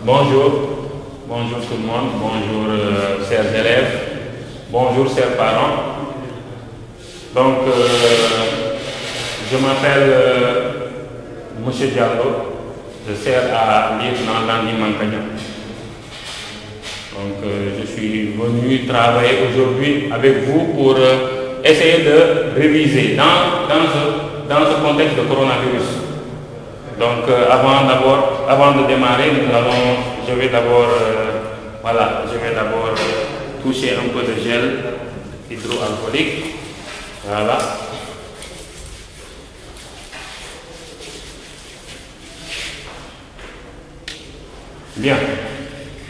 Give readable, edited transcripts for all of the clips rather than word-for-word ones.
Bonjour, bonjour tout le monde, bonjour chers élèves, bonjour chers parents. Donc, je m'appelle Monsieur Diallo, je sers à lieutenant Landing Mancagnan. Donc, je suis venu travailler aujourd'hui avec vous pour essayer de réviser dans ce contexte de coronavirus. Donc, avant de démarrer, je vais d'abord toucher un peu de gel hydroalcoolique. Voilà. Bien.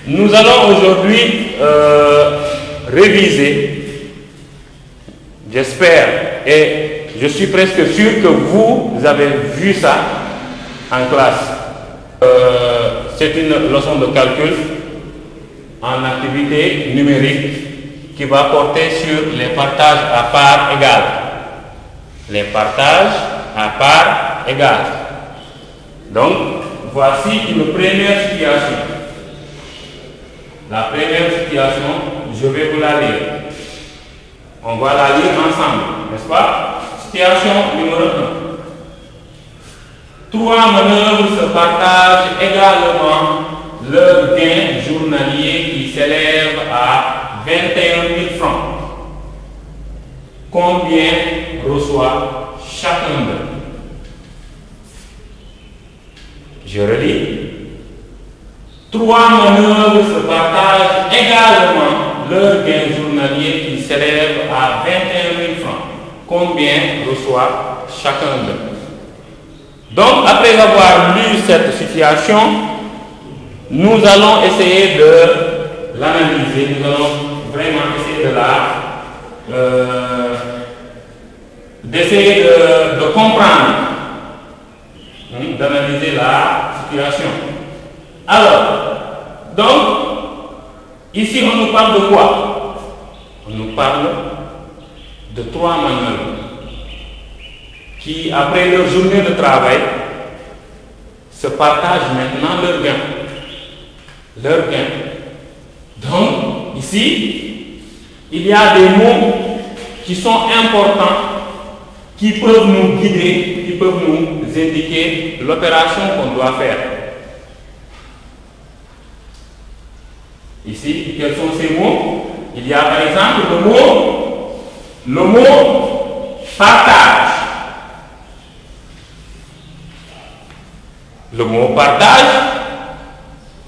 Nous allons aujourd'hui réviser, j'espère, et je suis presque sûr que vous avez vu ça en classe. C'est une leçon de calcul en activité numérique qui va porter sur les partages à parts égales. Les partages à parts égales. Donc, voici une première situation. La première situation, je vais vous la lire. On va la lire ensemble, n'est-ce pas? Situation numéro 1. 3 manœuvres se partagent également leur gain journalier qui s'élève à 21 000 francs. Combien reçoit chacun d'eux? Je relis. 3 manœuvres se partagent également leur gain journalier qui s'élève à 21 000 francs. Combien reçoit chacun d'eux? Donc, après avoir lu cette situation, nous allons essayer de l'analyser, nous allons vraiment essayer de comprendre, d'analyser la situation. Alors, donc, ici on nous parle de quoi? On nous parle de 3 manœuvres qui, après leur journée de travail, se partagent maintenant leur gain. Leur gain. Donc, ici, il y a des mots qui sont importants, qui peuvent nous guider, qui peuvent nous indiquer l'opération qu'on doit faire. Ici, quels sont ces mots? Il y a par exemple le mot partage. Le mot partage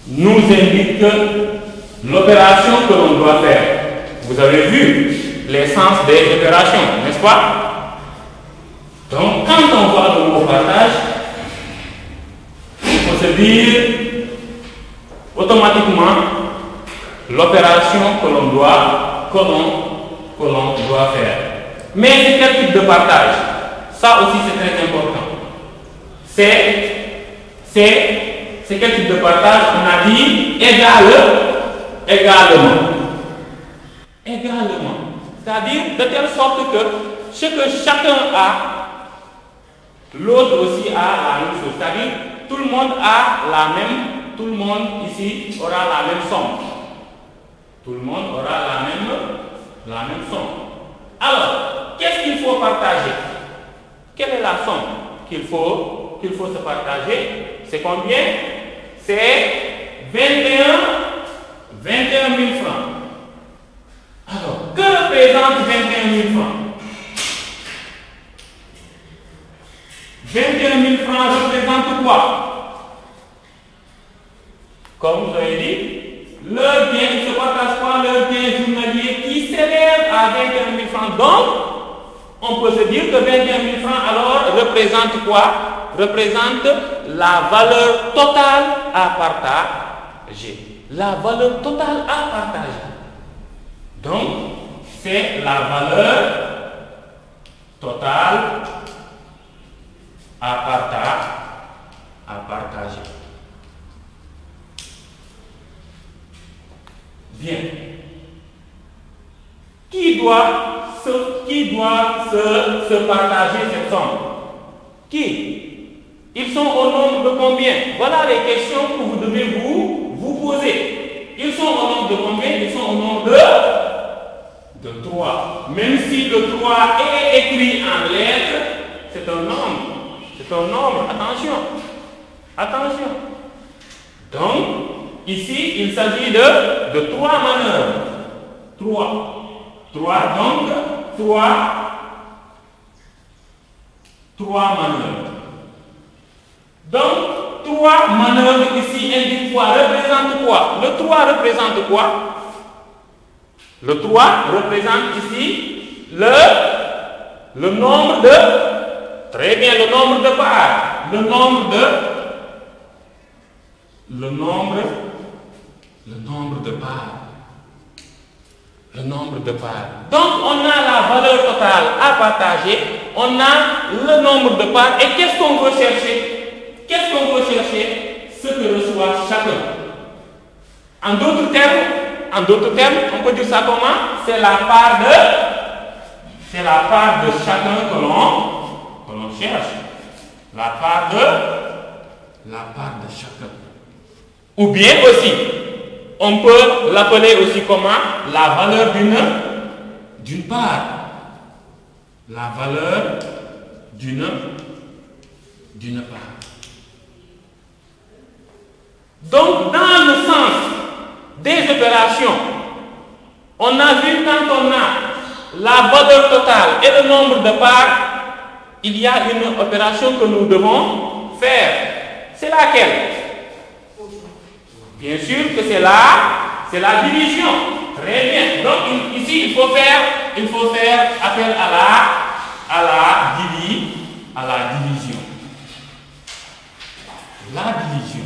nous indique l'opération que l'on doit faire. Vous avez vu les sens des opérations, n'est-ce pas? Donc, quand on voit le mot partage, il faut se dire automatiquement l'opération que l'on doit faire. Mais c'est quel type de partage? Ça aussi c'est très important. C'est quel type de partage? On a dit également. C'est-à-dire de telle sorte que ce que chacun a, l'autre aussi a la même chose. C'est-à-dire tout le monde ici aura la même somme. Tout le monde aura la même somme. Alors, qu'est-ce qu'il faut partager? Quelle est la somme qu'il faut se partager? C'est combien? C'est 21 000 francs. Alors, que représente 21 000 francs? 21 000 francs représente quoi? Comme vous avez dit, leur gain, il se partage quoi? Leur gain journalier qui s'élève à 21 000 francs. Donc, on peut se dire que 21 000 francs alors représente quoi? Représente la valeur totale à partager. La valeur totale à partager. Donc, c'est la valeur totale à partager. Bien. Qui doit se partager cette somme? Qui? Ils sont au nombre de combien? Voilà les questions que vous devez vous le 3 est écrit en lettres, c'est un nombre. C'est un nombre, attention. Attention. Donc, ici, il s'agit de 3 manœuvres. 3, donc 3 manœuvres. Donc, 3 manœuvres ici indiquent quoi? Représente quoi? Le 3 représente quoi? Le 3 représente ici le nombre de... Très bien, le nombre de parts. Le nombre de parts. Le nombre de parts. Donc, on a la valeur totale à partager, on a le nombre de parts, et qu'est-ce qu'on veut chercher? Qu'est-ce qu'on veut chercher? Ce que reçoit chacun. En d'autres termes, on peut dire ça comment? C'est la part de chacun que l'on cherche. La part de chacun. Ou bien aussi, on peut l'appeler aussi comment? La valeur d'une part. La valeur d'une part. Donc, dans le sens des opérations, on a vu quand on a la valeur totale et le nombre de parts, il y a une opération que nous devons faire. C'est laquelle? Bien sûr que c'est la division. Très bien. Donc ici, il faut faire appel à la division. La division.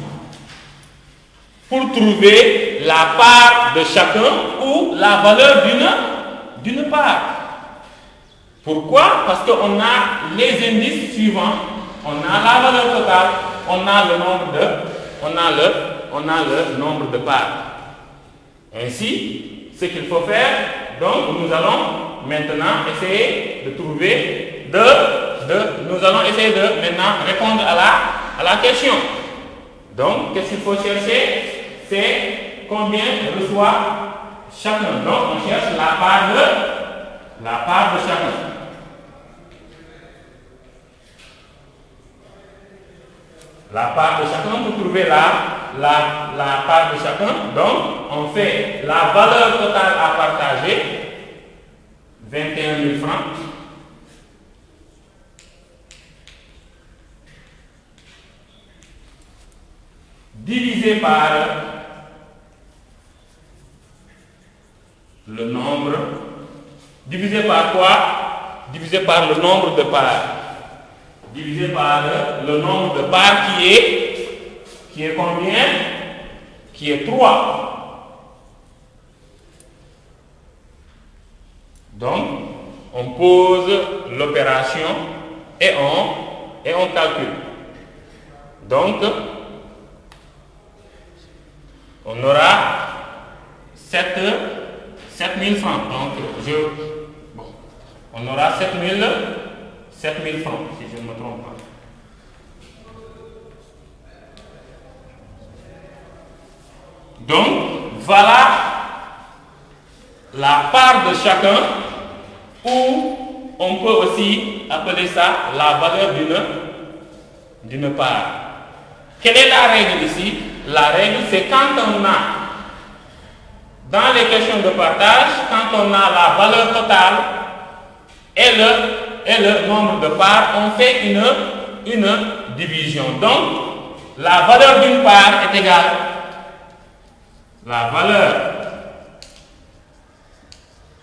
Pour trouver la part de chacun ou la valeur d'une part. Pourquoi? Parce qu'on a les indices suivants. On a la valeur totale, on a le nombre de parts. Ainsi, ce qu'il faut faire, donc nous allons maintenant essayer de trouver nous allons essayer de maintenant répondre à la question. Donc, qu'est-ce qu'il faut chercher? C'est combien reçoit chacun. Donc, on cherche la part de chacun. La part de chacun, pour trouver la part de chacun, donc on fait la valeur totale à partager, 21 000 francs, divisé par le nombre, divisé par quoi? Divisé par le nombre de parts. Divisé par le nombre de parts qui est combien? Qui est 3. Donc, on pose l'opération et on calcule. Donc, on aura 7 000 francs. Donc, on aura 7 000 francs, si je ne me trompe pas. Donc, voilà la part de chacun, ou on peut aussi appeler ça la valeur d'une part. Quelle est la règle ici? La règle, c'est quand on a, dans les questions de partage, quand on a la valeur totale et le nombre de parts, on fait une division. Donc, la valeur d'une part est égale. La valeur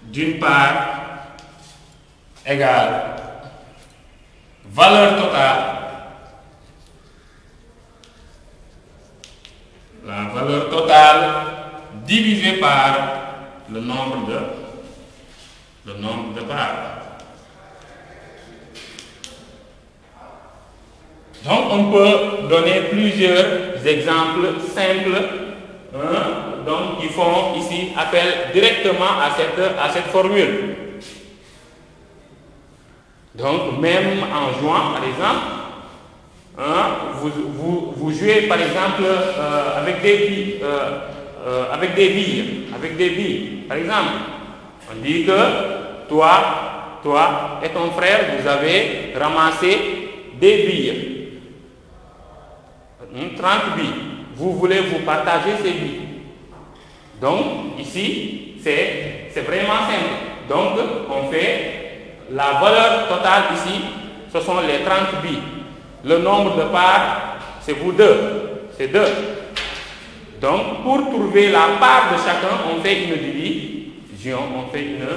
d'une part égale valeur totale. La valeur totale divisée par le nombre de parts. Donc, on peut donner plusieurs exemples simples, donc qui font ici appel directement à cette formule. Donc, même en jouant, par exemple, vous jouez par exemple avec des billes. Par exemple, on dit que toi, toi et ton frère, vous avez ramassé des billes. 30 billes. Vous voulez vous partager ces billes. Donc, ici, c'est vraiment simple. Donc, on fait la valeur totale ici, ce sont les 30 billes. Le nombre de parts, c'est vous deux. C'est 2. Donc, pour trouver la part de chacun, on fait une division. On fait une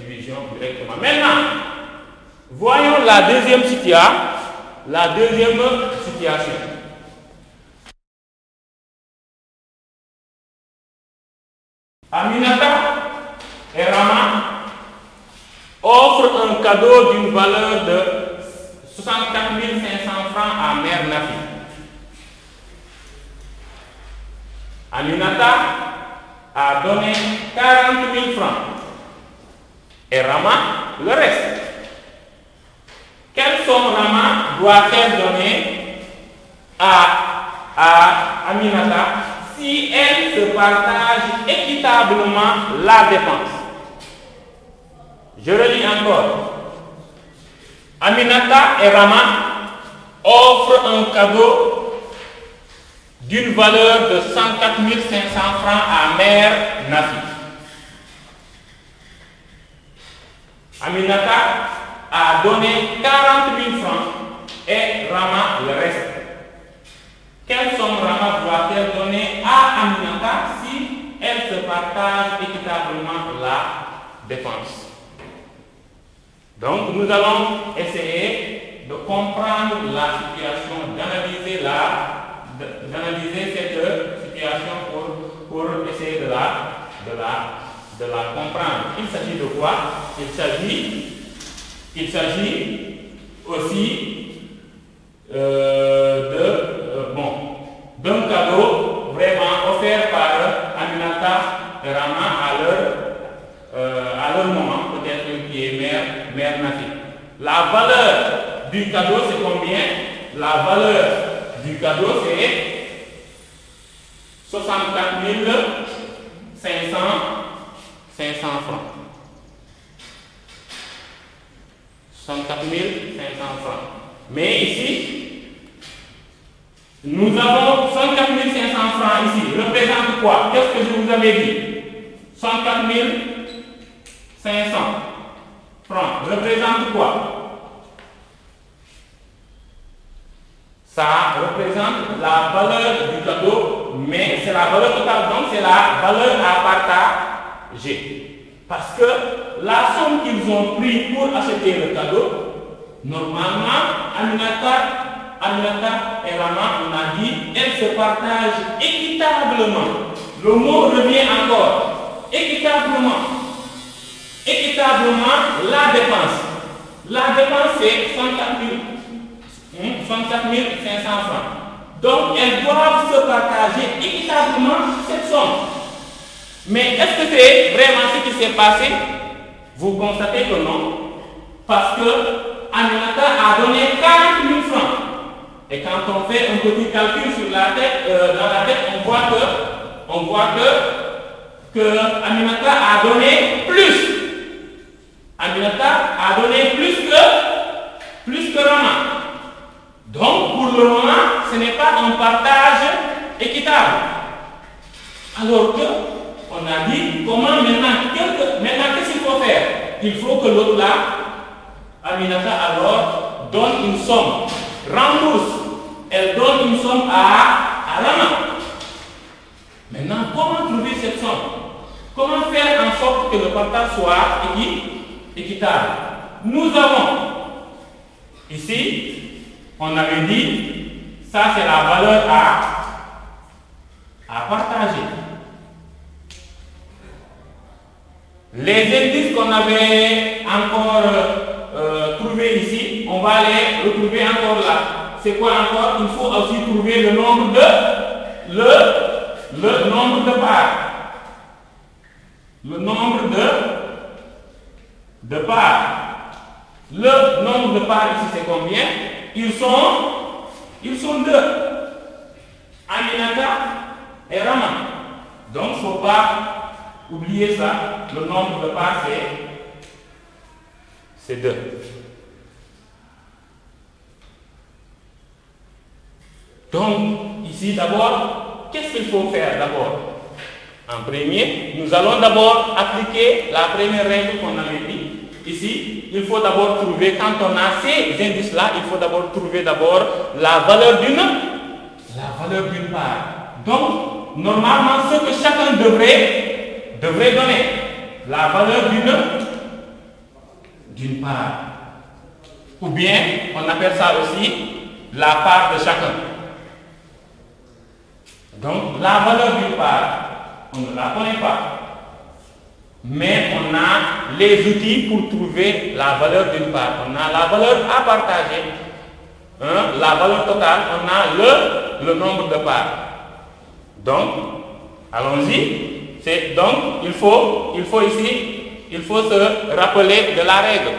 division directement. Maintenant, voyons la deuxième situation. Aminata et Rama offrent un cadeau d'une valeur de 64 500 francs à Mère Nafi. Aminata a donné 40 000 francs et Rama le reste. Quelle somme Rama doit-elle donner à Aminata si elle se partage équitablement la dépense? Je relis encore. Aminata et Rama offrent un cadeau d'une valeur de 104 500 francs à Mère Nafi. Aminata a donné 40 000 francs et Rama le reste. Quelle somme Rama doit-elle donner à Aminata si elle se partage équitablement la dépense? Donc, nous allons essayer de comprendre la situation, d'analyser cette situation pour essayer de la comprendre. Il s'agit de quoi? Il s'agit aussi d'un cadeau vraiment offert par Aminata et Rama à leur maman, peut-être qui est mère Nafi. La valeur du cadeau, c'est combien? La valeur du cadeau, c'est 64 500 francs. 64 500 francs. Mais ici, nous avons 64 500 francs ici. Représente quoi? Qu'est-ce que je vous avais dit? 64 500 francs. Représente quoi? Ça représente la valeur du cadeau, mais c'est la valeur totale, donc c'est la valeur à partager. Parce que la somme qu'ils ont pris pour acheter le cadeau, normalement, Aminata et Rama, on a dit, elles se partagent équitablement. Le mot revient encore. Équitablement. Équitablement, la dépense. La dépense, c'est 64 500 francs. Donc, elles doivent se partager équitablement cette somme. Mais est-ce que c'est vraiment ce qui s'est passé? Vous constatez que non. Parce que Aminata a donné 40 000 francs. Et quand on fait un petit calcul sur la tête, dans la tête, on voit que Aminata a donné plus. Aminata a donné plus que Rama. Donc, pour le moment, ce n'est pas un partage équitable. Alors que, on a dit, comment maintenant, qu'est-ce qu'il faut faire? Il faut que l'autre là, Aminata alors, donne une somme, rembourse. Elle donne une somme à Rama. Maintenant, comment trouver cette somme? Comment faire en sorte que le partage soit équitable? Nous avons ici, on avait dit, ça c'est la valeur à partager. Les indices qu'on avait encore trouvés ici, on va les retrouver encore là. C'est quoi encore? Il faut aussi trouver le nombre de parts. Le nombre de parts. Le nombre de parts ici c'est combien? Ils sont 2. Aminata et Rama. Donc il ne faut pas oublier ça. Le nombre de parts c'est 2. Donc, ici d'abord, qu'est-ce qu'il faut faire d'abord? En premier, nous allons d'abord appliquer la première règle qu'on avait dit. Ici, il faut d'abord trouver, quand on a ces indices-là, il faut d'abord trouver d'abord la valeur d'une part. Donc, normalement, ce que chacun devrait donner, la valeur d'une part. Ou bien, on appelle ça aussi la part de chacun. Donc, la valeur d'une part, on ne la connaît pas. Mais on a les outils pour trouver la valeur d'une part. On a la valeur à partager, la valeur totale, on a le nombre de parts. Donc, allons-y. Donc, il faut se rappeler de la règle.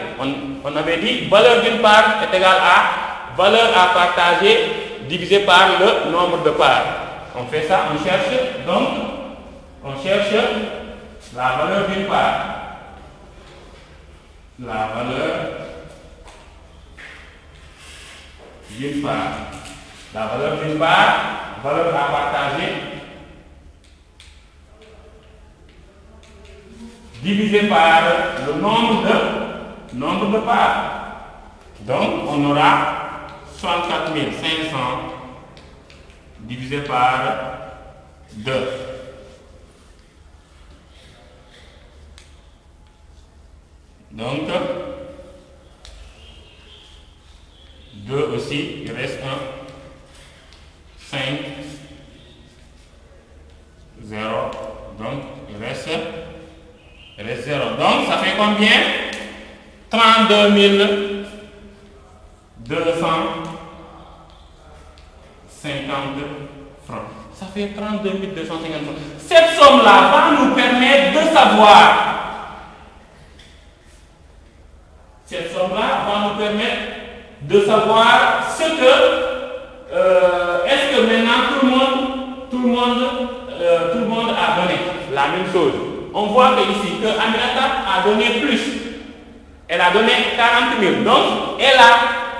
On avait dit valeur d'une part est égale à valeur à partager divisé par le nombre de parts. On fait ça, on cherche la valeur d'une part. La valeur d'une part. La valeur d'une part, valeur à partager, divisé par le nombre de parts. Donc, on aura 64 500 divisé par 2. Donc, 2 aussi, il reste 1, 5, 0, donc il reste 0. Donc, ça fait combien? 32 250 francs. Ça fait 32 250 francs. Cette somme-là va nous permettre de savoir. Cette somme-là va nous permettre de savoir ce que est-ce que maintenant tout le monde a donné la même chose. On voit que ici que Aminata a donné plus. Elle a donné 40 000. Donc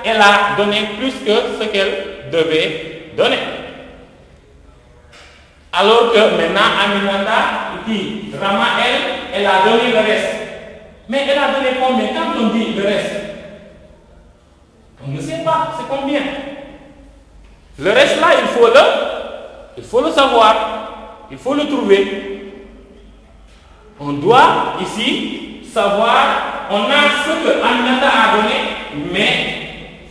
elle a donné plus que ce qu'elle devait donner. Alors que maintenant Aminata, qui Rama, elle a donné le reste. Mais elle a donné combien? Quand on dit le reste, on ne sait pas c'est combien. Le reste là, il faut le savoir, il faut le trouver. On doit ici savoir, on a ce que Aminata a donné, mais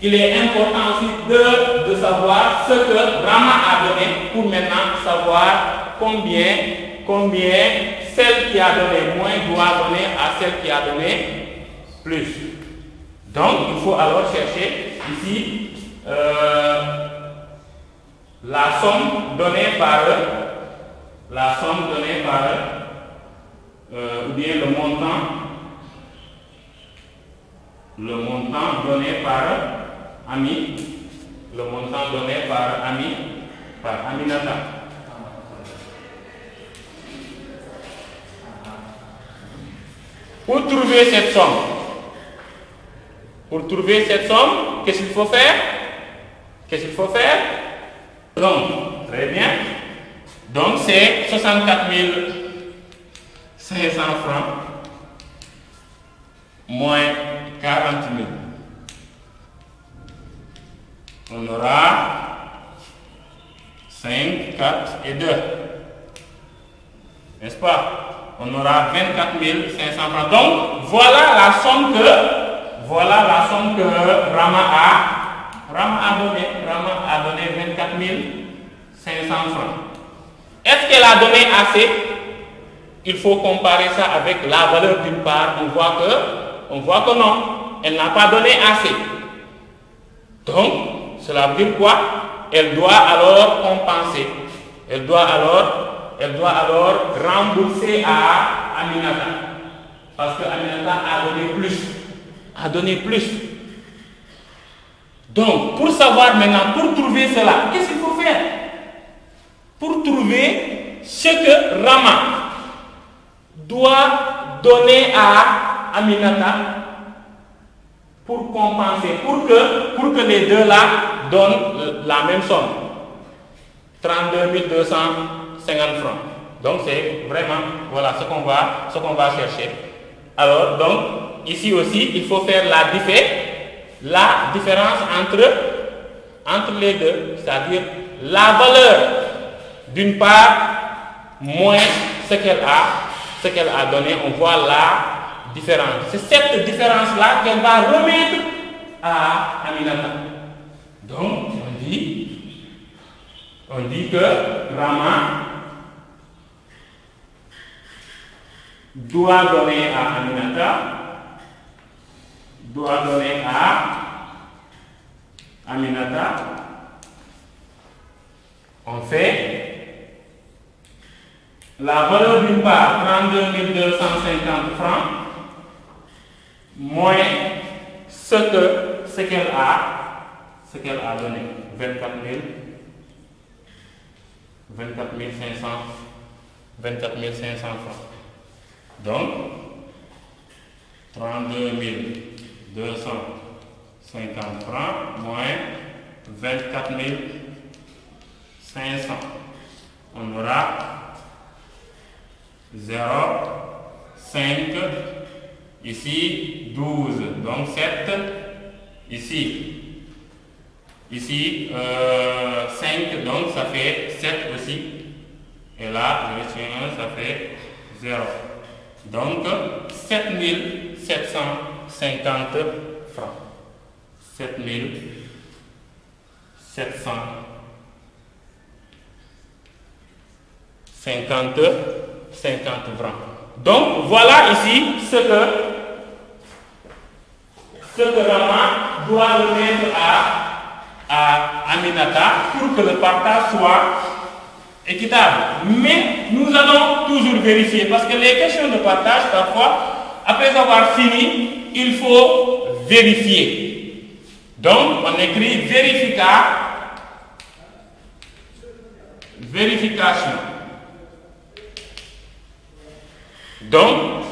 il est important aussi de savoir ce que Rama a donné pour maintenant savoir combien celle qui a donné moins doit donner à celle qui a donné plus. Donc, il faut alors chercher ici la somme donnée par ou bien le montant donné par Ami, par Aminata. Pour trouver cette somme, qu'est-ce qu'il faut faire? Donc, très bien. Donc, c'est 64 500 francs moins 40 000. On aura 5, 4 et 2. N'est-ce pas? On aura 24 500 francs. Donc, voilà la somme que Rama a donné. Rama a donné 24 500 francs. Est-ce qu'elle a donné assez? Il faut comparer ça avec la valeur d'une part. On voit que non. Elle n'a pas donné assez. Donc, cela veut dire quoi? Elle doit alors compenser. Elle doit alors rembourser à Aminata. Parce que Aminata a donné plus. Donc, pour savoir maintenant, pour trouver cela, qu'est-ce qu'il faut faire? Pour trouver ce que Rama doit donner à Aminata, pour compenser, pour que les deux là donnent la même somme. 32 250 francs. Donc c'est vraiment, voilà ce qu'on va chercher. Alors donc ici aussi il faut faire la différence entre les deux, c'est-à-dire la valeur d'une part moins ce qu'elle a donné, on voit la différence. C'est cette différence-là qu'elle va remettre à Aminata. Donc on dit que Rama doit donner à Aminata, on fait la valeur d'une part 32 250 francs moins ce qu'elle a donné, 24 500 francs. Donc 32 250 francs moins 24 500. On aura 0, 5, ici 12, donc 7, ici 5, donc ça fait 7 aussi, et là je retiens 1, ça fait 0. Donc 7 750 francs. 7 750 francs. Donc voilà ici ce que Rama doit remettre à Aminata pour que le partage soit équitable. Mais nous allons toujours vérifier parce que les questions de partage, parfois, après avoir fini, il faut vérifier. Donc, on écrit vérification. Donc,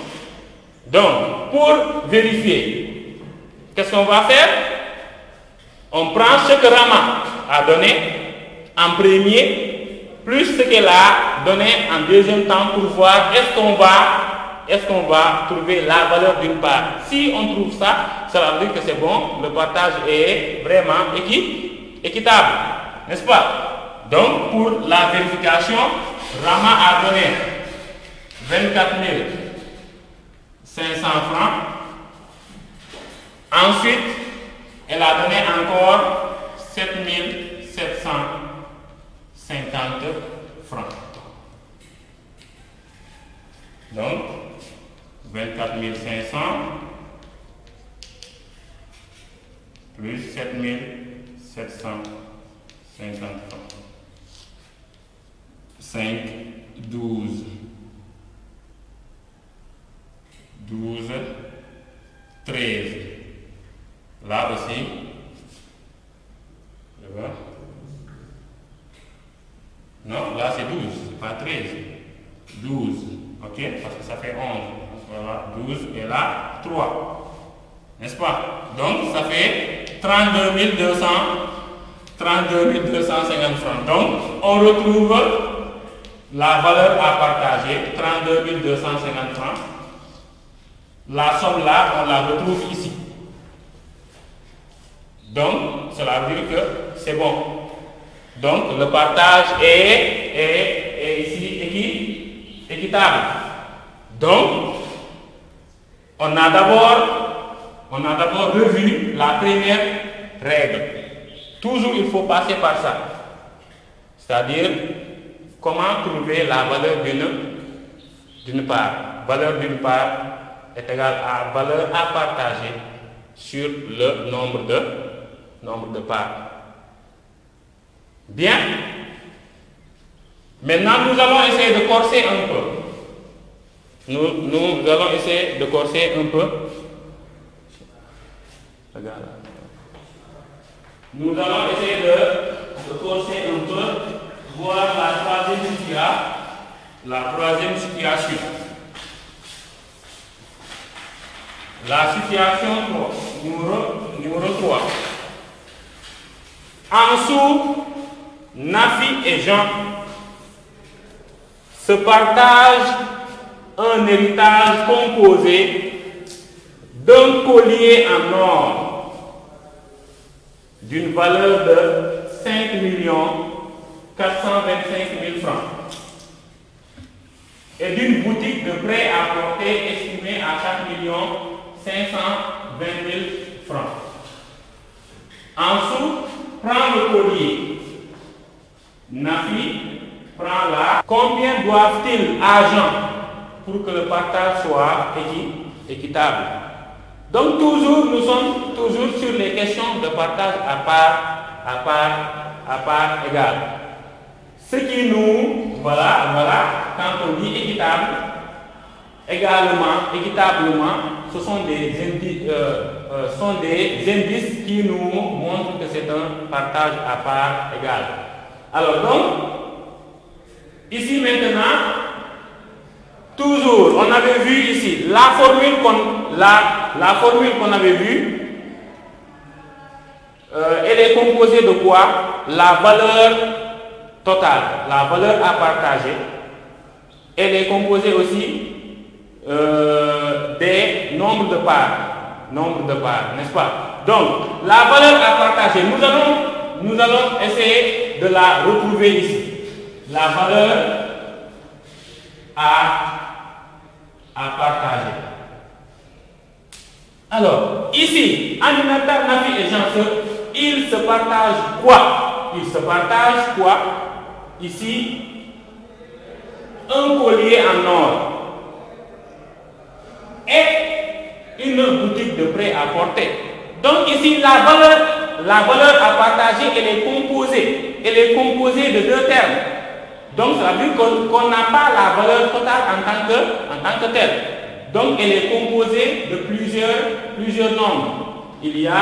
pour vérifier, qu'est-ce qu'on va faire? On prend ce que Rama a donné en premier, plus ce qu'elle a donné en deuxième temps pour voir est-ce qu'on va trouver la valeur d'une part. Si on trouve ça, ça veut dire que c'est bon, le partage est vraiment équitable, n'est-ce pas? Donc, pour la vérification, Rama a donné 24 500 francs. Ensuite, elle a donné encore 7 750 francs. Donc, 24 500 plus 7 750 francs. 5, 12, 13. Là aussi, je vois. Non, là c'est 12, pas 13. 12, ok, parce que ça fait 11. Voilà, 12 et là 3. N'est-ce pas? Donc ça fait 32 250 francs. Donc on retrouve la valeur à partager, 32 250 francs. La somme là, on la retrouve ici. Donc, cela veut dire que c'est bon. Donc, le partage est ici équitable. Donc, on a d'abord revu la première règle. Toujours, il faut passer par ça. C'est-à-dire, comment trouver la valeur d'une part. Valeur d'une part est égale à valeur à partager sur le nombre de parts. Bien. Maintenant, nous allons essayer de corser un peu. Nous allons essayer de corser un peu. Regarde. Nous allons essayer de corser un peu, voir la troisième situation. La situation 3, numéro 3. En dessous, Nafi et Jean se partagent un héritage composé d'un collier en or d'une valeur de 5 425 000 francs et d'une boutique de prêt à porter estimée à 4 520 000 francs. En dessous, prend le collier. Nafi prend là. Combien doivent-ils à Jean pour que le partage soit équitable? Donc toujours, nous sommes toujours sur les questions de partage à part égale. Ce qui nous, voilà, quand on dit équitable, équitablement, ce sont des indices qui nous montrent que c'est un partage à part égale. Alors donc, ici maintenant, toujours, on avait vu ici la formule qu'on avait vue, elle est composée de quoi? La valeur totale, la valeur à partager. Elle est composée aussi des nombres de parts, n'est-ce pas? Donc, la valeur à partager, nous allons essayer de la retrouver ici. La valeur à partager. Alors, ici, Aminata, Nafi et Jean, ils se partagent quoi? Ils se partagent quoi? Ici, un collier en or et une boutique de prêt à porter. Donc ici, la valeur à partager, elle est composée de deux termes. Donc ça veut dire qu'on n'a pas la valeur totale en tant que telle. Donc elle est composée de plusieurs nombres. Il y a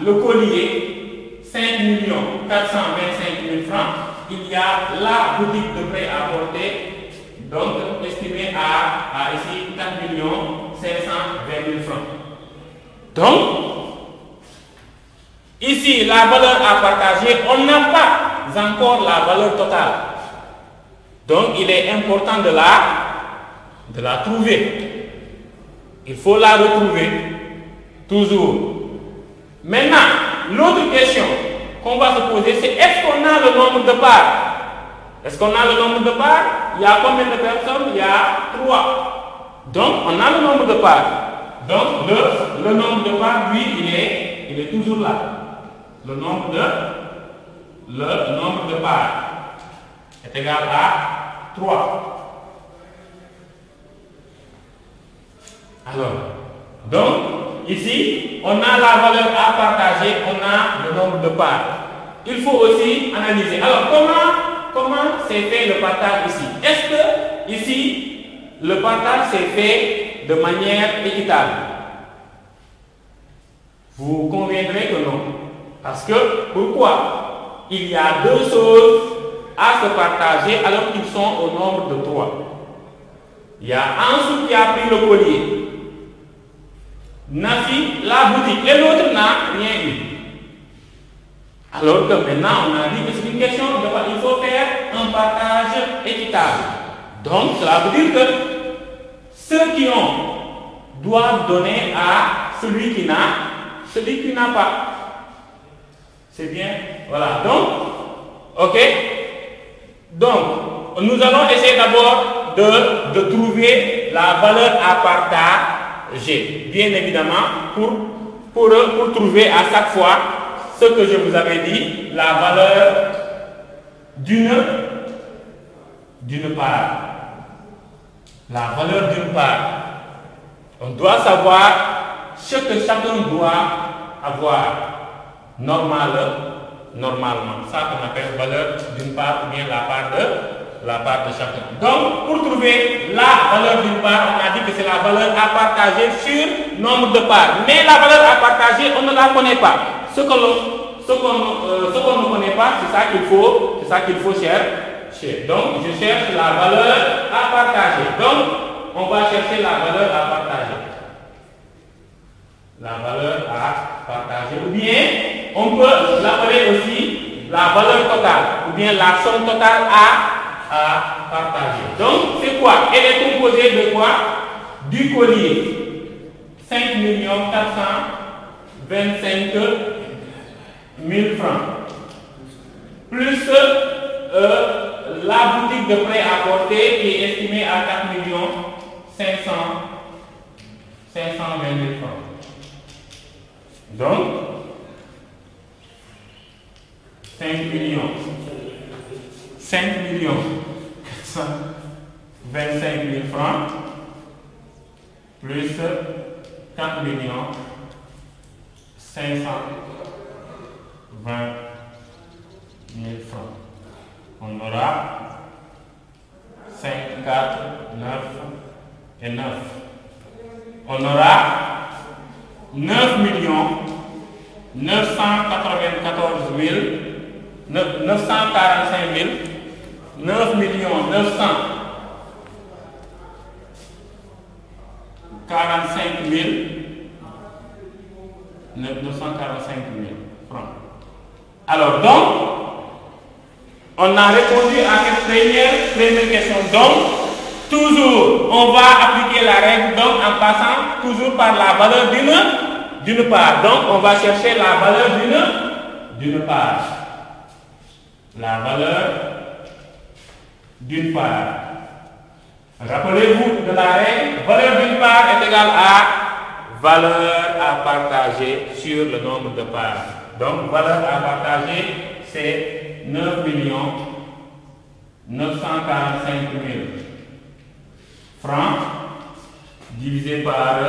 le collier, 5 425 000 francs. Il y a la boutique de prêt à porter, donc estimée à ici 4 520 000 francs. Donc, ici, la valeur à partager, on n'a pas encore la valeur totale. Donc, il est important de la trouver. Il faut la retrouver toujours. Maintenant, l'autre question qu'on va se poser, c'est est-ce qu'on a le nombre de parts? Est-ce qu'on a le nombre de parts? Il y a combien de personnes? Il y a 3. Donc, on a le nombre de parts. Donc, le nombre de parts, lui, il est toujours là. Le nombre de parts est égal à 3. Alors, donc, ici, on a la valeur à partager, on a le nombre de parts. Il faut aussi analyser. Alors, comment s'est fait le partage ici? Est-ce que ici, le partage s'est fait de manière équitable? Vous conviendrez que non. Parce que, pourquoi? Il y a deux choses à se partager alors qu'ils sont au nombre de 3. Il y a Ansou qui a pris le collier, Nafi la boutique et l'autre n'a rien eu. Alors que maintenant on a dit que c'est une question de il faut faire un partage équitable. Donc cela veut dire que ceux qui ont doivent donner à celui qui n'a pas. C'est bien. Voilà. Donc, ok. Donc, nous allons essayer d'abord de trouver la valeur à partager. Bien évidemment, pour trouver à chaque fois ce que je vous avais dit, la valeur d'une part. La valeur d'une part. On doit savoir ce que chacun doit avoir. Normalement, ça qu'on appelle valeur d'une part ou bien la part de chacun. Donc, pour trouver la valeur d'une part, on a dit que c'est la valeur à partager sur nombre de parts. Mais la valeur à partager, on ne la connaît pas. Ce qu'on ne connaît pas, c'est ça qu'il faut chercher. Donc, je cherche la valeur à partager. Donc, on va chercher la valeur à partager. la valeur à partager. Ou bien, on peut l'appeler aussi la valeur totale, ou bien la somme totale à partager. Donc, c'est quoi? Elle est composée de quoi? Du collier 5 425 000 francs, plus la boutique de prêt apporté qui est estimée à 4 520 000 francs. Donc, 5 425 000 francs plus 4 520 000 francs. On aura 5, 4, 9 et 9. On aura 9 944 945 000, 9 945 000 francs. Alors donc, on a répondu à cette première question. Donc, toujours, on va appliquer la règle donc en passant toujours par la valeur d'une part. Donc, on va chercher la valeur d'une part. La valeur d'une part. Rappelez-vous de la règle, valeur d'une part est égale à valeur à partager sur le nombre de parts. Donc, valeur à partager, c'est 9 945 000 francs divisé par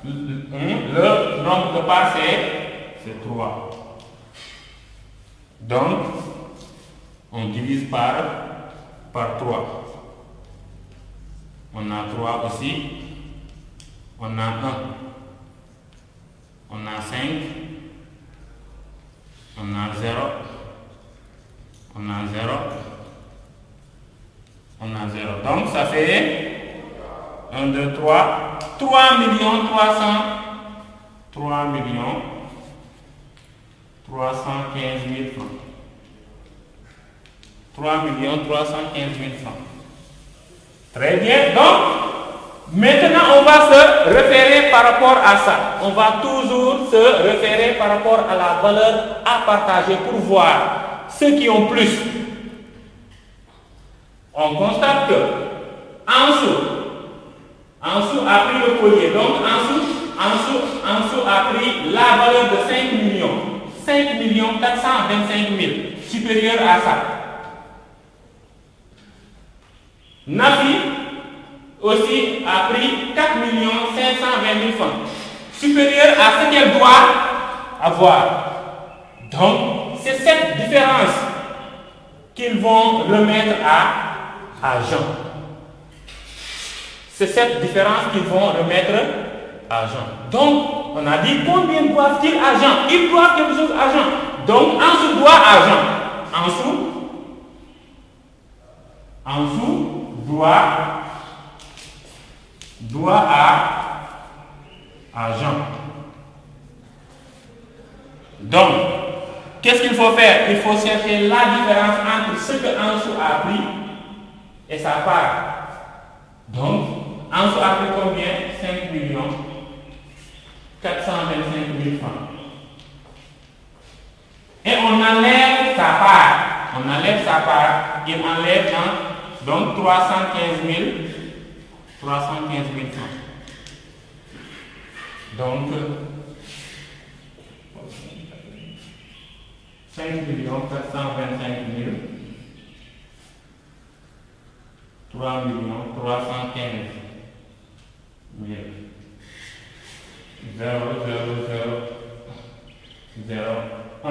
le nombre de parts, c'est 3. Donc, on divise par 3. On a 3 aussi. On a 1. On a 5. On a 0. On a 0. On a 0. Donc, ça fait 1, 2, 3. 3 315 000 francs. 3 315 000 francs. Très bien. Donc, maintenant, on va se référer par rapport à ça. On va toujours se référer par rapport à la valeur à partager pour voir ceux qui ont plus. On constate que Ansou a pris le collier. Donc, Ansou a pris la valeur de 5 millions. 5 425 000, supérieur à ça. Nafi aussi a pris 4 520 000 francs, supérieur à ce qu'elle doit avoir. Donc, c'est cette différence qu'ils vont remettre à Jean. C'est cette différence qu'ils vont remettre à Jean. Donc, on a dit combien doivent-ils à Jean? Ils doivent quelque chose à Jean. Donc, Ansou doit à Jean. Ansou doit à Jean. Donc, qu'est-ce qu'il faut faire? Il faut chercher la différence entre ce que Ansou a pris et sa part. Donc, Ansou a pris combien? 5 425 000 francs. Et on enlève sa part. Il enlève donc 315 000 francs. Donc, 5 425 000, 3 315 000. 0, 0, 0, 0, 1,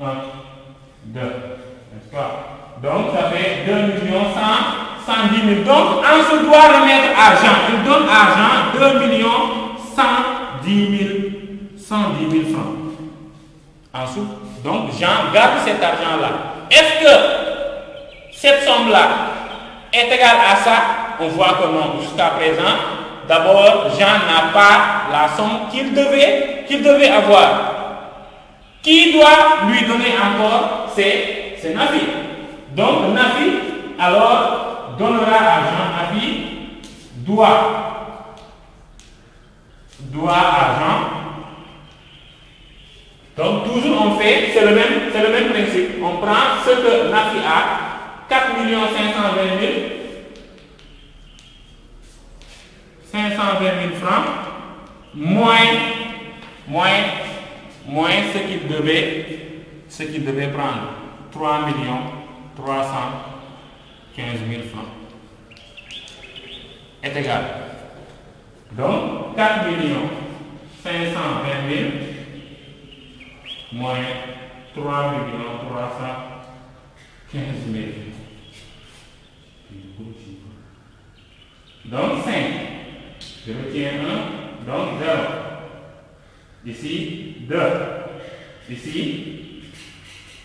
1, 2, n'est-ce pas? Donc, ça fait 2 110 000. Donc, Ansou doit remettre argent. Il donne argent, 2 110 000 francs. Ansou. Donc, Jean garde cet argent-là. Est-ce que cette somme-là est égale à ça? On voit que non, jusqu'à présent, d'abord, Jean n'a pas la somme qu'il devait avoir. Qui doit lui donner encore? C'est Nafi. Donc, Nafi, alors, donnera à Jean. Nafi doit à Jean. Donc, toujours on fait, c'est le même principe. On prend ce que Nafi a, 4 520 000 francs, moins ce qu'il devait prendre, 3 315 000 francs, est égal. Donc, 4 520 000 moins 3 315 000. Donc, 5. Je retiens 1, donc 0. Ici, 2. Ici,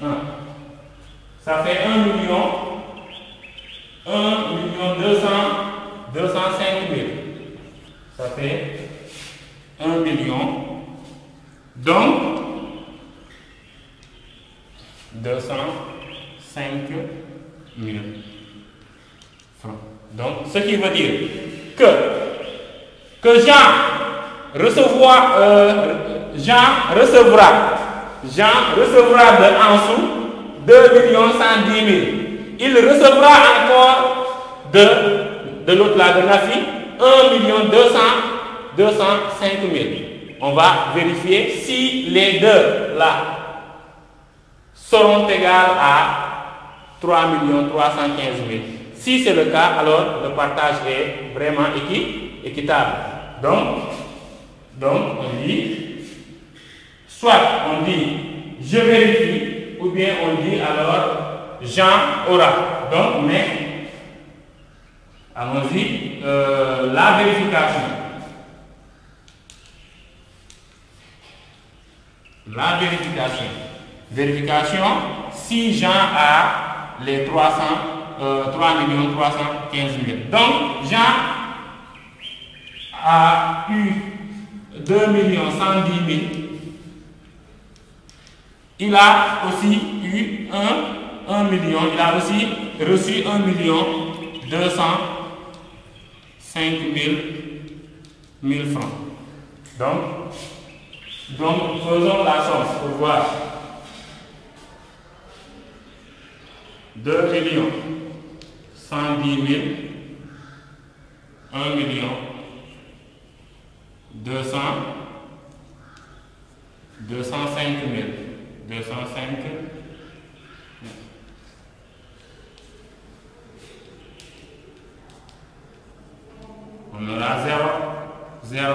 1. Ça fait 1 205 000. Ça fait 1 million. Donc, 205 000 francs. Donc, ce qui veut dire que Jean recevra de Ansou 2 110 000. Il recevra encore de l'autre là, de Nafi, 1 205 000. On va vérifier si les deux là seront égales à 3 315 000. Si c'est le cas, alors le partage est vraiment équitable. Donc on dit, soit on dit je vérifie, ou bien on dit alors Jean aura. Donc, mais allons-y, la vérification. Vérification, si Jean a les 3 315 000. Donc, Jean a eu 2 110 000. Il a aussi eu 1 million. Il a aussi reçu 1 205 000 francs. Donc, faisons la somme pour voir. 2 110 000, 1 205 000. 205 on aura 0 0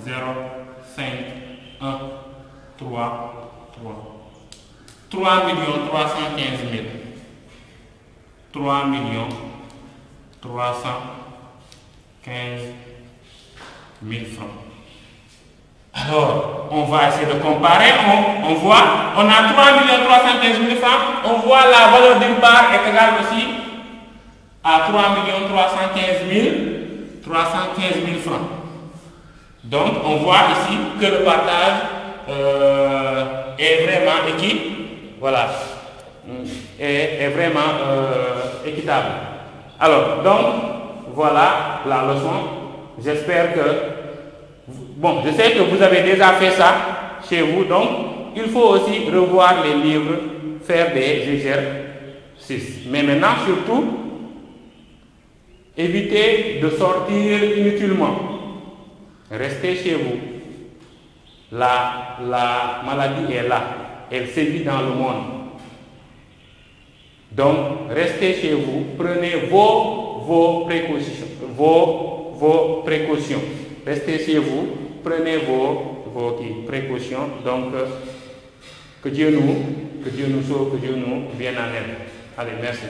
0 5 1 3 315 000 3 315 000 francs. Alors, on va essayer de comparer. On voit, on a 3 315 000 francs. On voit la valeur d'une part est égale aussi à 3 315 000 francs. Donc, on voit ici que le partage est vraiment est vraiment équitable. Alors, donc, voilà la leçon. J'espère que je sais que vous avez déjà fait ça chez vous, donc il faut aussi revoir les livres, faire des exercices. Mais maintenant, surtout, évitez de sortir inutilement. Restez chez vous. La maladie est là. Elle sévit dans le monde. Donc, restez chez vous. Prenez vos précautions. Restez chez vous. Prenez vos précautions. Donc, que Dieu nous sauve, que Dieu nous vienne en aide. Allez, merci.